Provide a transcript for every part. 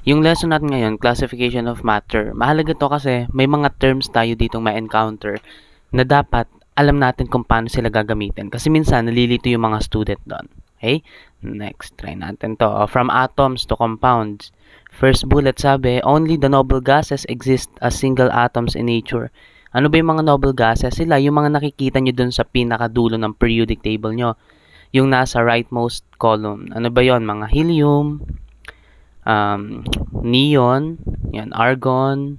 Yung lesson natin ngayon, classification of matter. Mahalaga to kasi may mga terms tayo ditong ma-encounter na dapat alam natin kung paano sila gagamitin. Kasi minsan, nalilito yung mga student doon. Okay? Next, try natin to. From atoms to compounds. First bullet sabi, only the noble gases exist as single atoms in nature. Ano ba yung mga noble gases? Sila, yung mga nakikita nyo dun sa pinakadulo ng periodic table nyo. Yung nasa rightmost column. Ano ba yon? Mga helium, neon, yan, argon,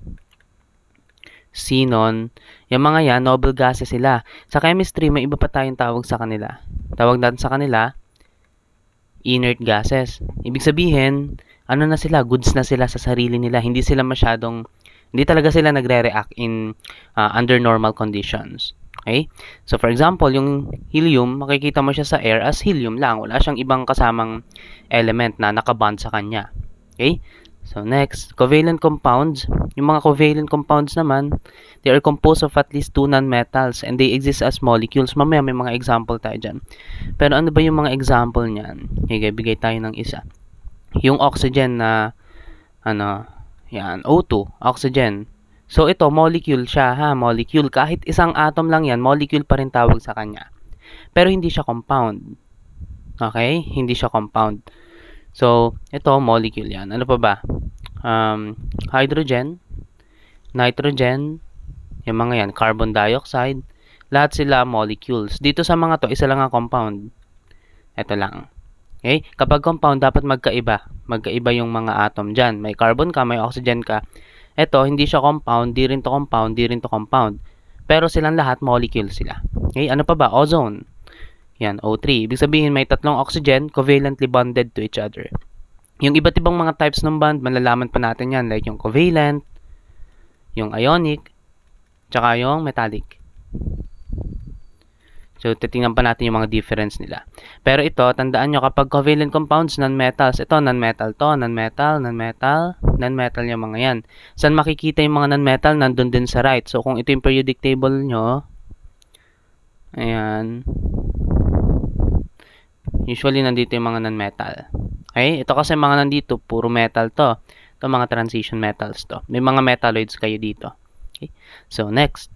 xenon. Yung mga yan, noble gases sila. Sa chemistry, may iba pa tayong tawag sa kanila. Tawag natin sa kanila, inert gases. Ibig sabihin, ano na sila, goods na sila sa sarili nila. Hindi talaga sila nagre-react in under normal conditions. Okay? So, for example, yung helium, makikita mo siya sa air as helium lang. Wala siyang ibang kasamang element na nakabond sa kanya. Okay? So, next, covalent compounds. Yung mga covalent compounds naman, they are composed of at least two nonmetals and they exist as molecules. Mamaya may mga example tayo dyan. Pero ano ba yung mga example niyan? Okay, bigay tayo ng isa. Yung oxygen na, yan, O2, oxygen. So, ito, molecule siya, molecule. Kahit isang atom lang yan, molecule pa rin tawag sa kanya. Pero hindi siya compound. Okay? Hindi siya compound. So, ito, molecule yan. Ano pa ba? Hydrogen, nitrogen, yung mga yan, carbon dioxide. Lahat sila molecules. Dito sa mga to, isa lang ang compound. Ito lang. Okay? Kapag compound, dapat magkaiba. Magkaiba yung mga atom dyan. May carbon ka, may oxygen ka. Ito, hindi siya compound, di rin to compound, di rin to compound. Pero silang lahat, molecule sila. Okay? Ano pa ba? Ozone. Yan, O3. Ibig sabihin, may tatlong oxygen covalently bonded to each other. Yung iba't ibang mga types ng bond, malalaman pa natin yan. Like yung covalent, yung ionic, tsaka yung metallic. So, titingnan pa natin yung mga difference nila. Pero ito, tandaan nyo, kapag covalent compounds, non-metals. Ito, non-metal to, non-metal, non-metal, non-metal yung mga yan. Saan makikita yung mga non-metal? Nandun din sa right. So, kung ito yung periodic table nyo, ayan, usually nandito yung mga non-metal. Okay? Ito kasi mga nandito, puro metal to. Ito, mga transition metals to. May mga metalloids kayo dito. Okay? So, next.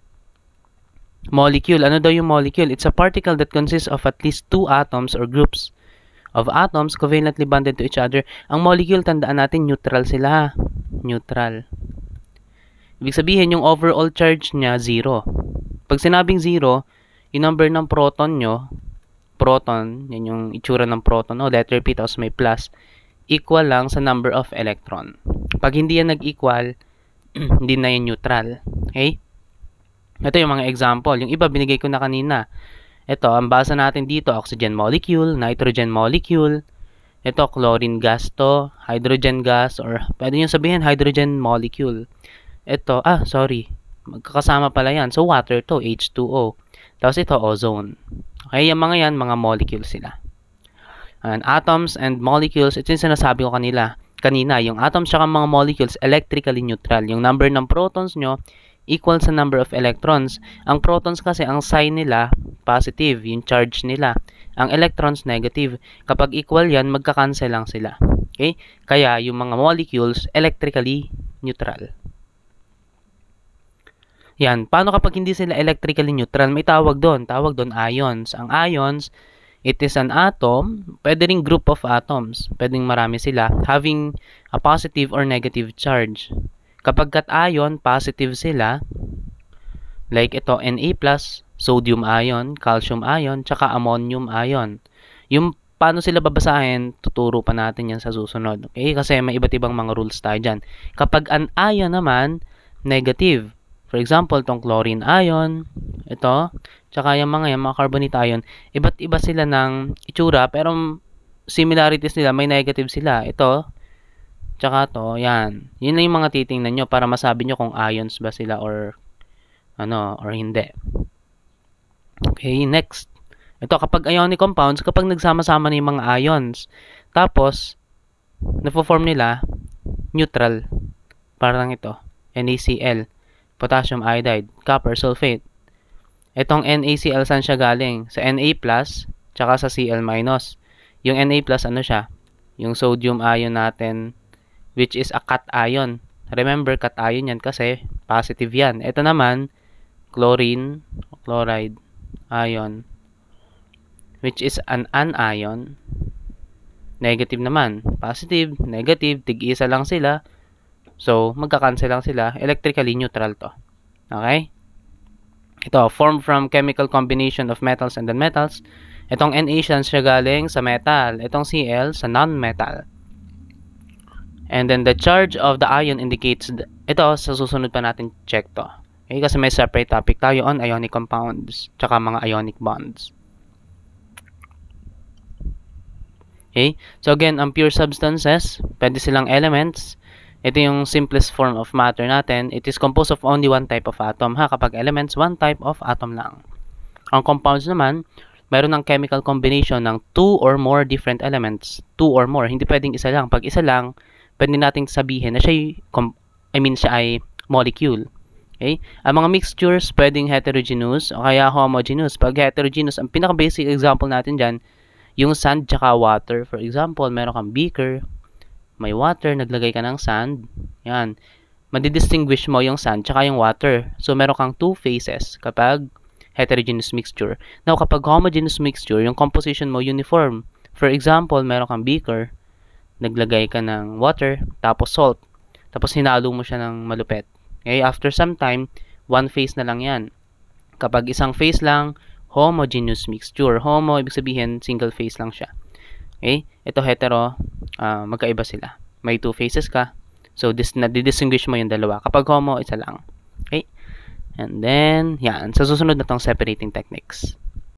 Molecule. Ano daw yung molecule? It's a particle that consists of at least two atoms or groups of atoms covalently bonded to each other. Ang molecule, tandaan natin, neutral sila. Neutral. Ibig sabihin, yung overall charge niya, 0. Pag sinabing 0, yung number ng proton nyo, proton, yan yung itsura ng proton, letter P, tapos may plus, equal lang sa number of electron. Pag hindi yan nag-equal, hindi na yan neutral. Okay? Ito yung mga example. Yung iba, binigay ko na kanina. Ito, ang basa natin dito, oxygen molecule, nitrogen molecule. Ito, chlorine gas to, hydrogen gas, or pwede nyo sabihin, hydrogen molecule. Ito, magkakasama pala yan. So, water to, H2O. Tapos ito, ozone. Okay, yung mga yan, mga molecules sila. And atoms and molecules, ito yung sinasabi ko kanina, yung atoms tsaka mga molecules, electrically neutral. Yung number ng protons nyo, equal sa number of electrons. Ang protons kasi, ang sign nila, positive, yung charge nila. Ang electrons, negative. Kapag equal yan, magka-cancel lang sila. Okay? Kaya, yung mga molecules, electrically neutral. Yan. Paano kapag hindi sila electrically neutral? May tawag doon. Tawag doon ions. Ang ions, it is an atom, pwede ring group of atoms. Pwedeng marami sila, having a positive or negative charge. Kapag cation, positive sila, like ito, Na+, sodium ion, calcium ion, tsaka ammonium ion. Yung paano sila babasahin, tuturo pa natin yan sa susunod. Okay? Kasi may iba't ibang mga rules tayo dyan. Kapag an ion naman, negative. For example, tong chlorine ion, ito, tsaka yung mga carbonate ion, iba't iba sila ng itsura, pero similarities nila, may negative sila. Ito, tsaka to, yan. Yun na yung mga titingnan nyo para masabi nyo kung ions ba sila or hindi. Okay, next. Ito, kapag ionic compounds, kapag nagsama-sama na yung mga ions, tapos, napo-form nila, neutral. Parang ito, NaCl, potassium iodide, copper sulfate. Itong NaCl, saan siya galing? Sa Na+, tsaka sa Cl-. Yung Na+, ano siya? Yung sodium ion natin, which is a cation. Remember, cation yan kasi positive yan. Ito naman, chlorine, chloride, ion, which is an anion. Negative naman. Positive, negative, tig-isa lang sila. So, magka-cancel lang sila. Electrically neutral to. Okay? Ito, formed from chemical combination of metals and nonmetals. Itong Na siya galing sa metal. Itong Cl sa non-metal. And then the charge of the ion indicates, ito, sa susunod pa natin check to. Okay, kasi may separate topic tayo on ionic compounds, tsaka mga ionic bonds. Okay, so again, ang pure substances, pwede silang elements. Ito yung simplest form of matter natin. It is composed of only one type of atom. Kapag elements, one type of atom lang. Ang compounds naman, mayroon ng chemical combination ng 2 or more different elements. 2 or more. Hindi pwedeng isa lang. Pag isa lang, pwede nating sabihin na siya ay molecule. Okay? Ang mga mixtures, pwedeng heterogeneous o kaya homogeneous. Pag heterogeneous, ang pinaka-basic example natin dyan, yung sand tsaka water. For example, meron kang beaker, may water, naglagay ka ng sand. Yan. Madidistinguish mo yung sand tsaka yung water. So, meron kang two phases kapag heterogeneous mixture. Now, kapag homogeneous mixture, yung composition mo uniform. For example, meron kang beaker, naglagay ka ng water, tapos salt. Tapos, hinalo mo siya ng malupet. Okay? After some time, one phase na lang yan. Kapag isang phase lang, homogeneous mixture. Homo, ibig sabihin, single phase lang siya. Okay? Ito hetero, magkaiba sila. May two phases ka. So, nadidistinguish mo yung dalawa. Kapag homo, isa lang. Okay? And then, yan. Sa susunod na tong separating techniques.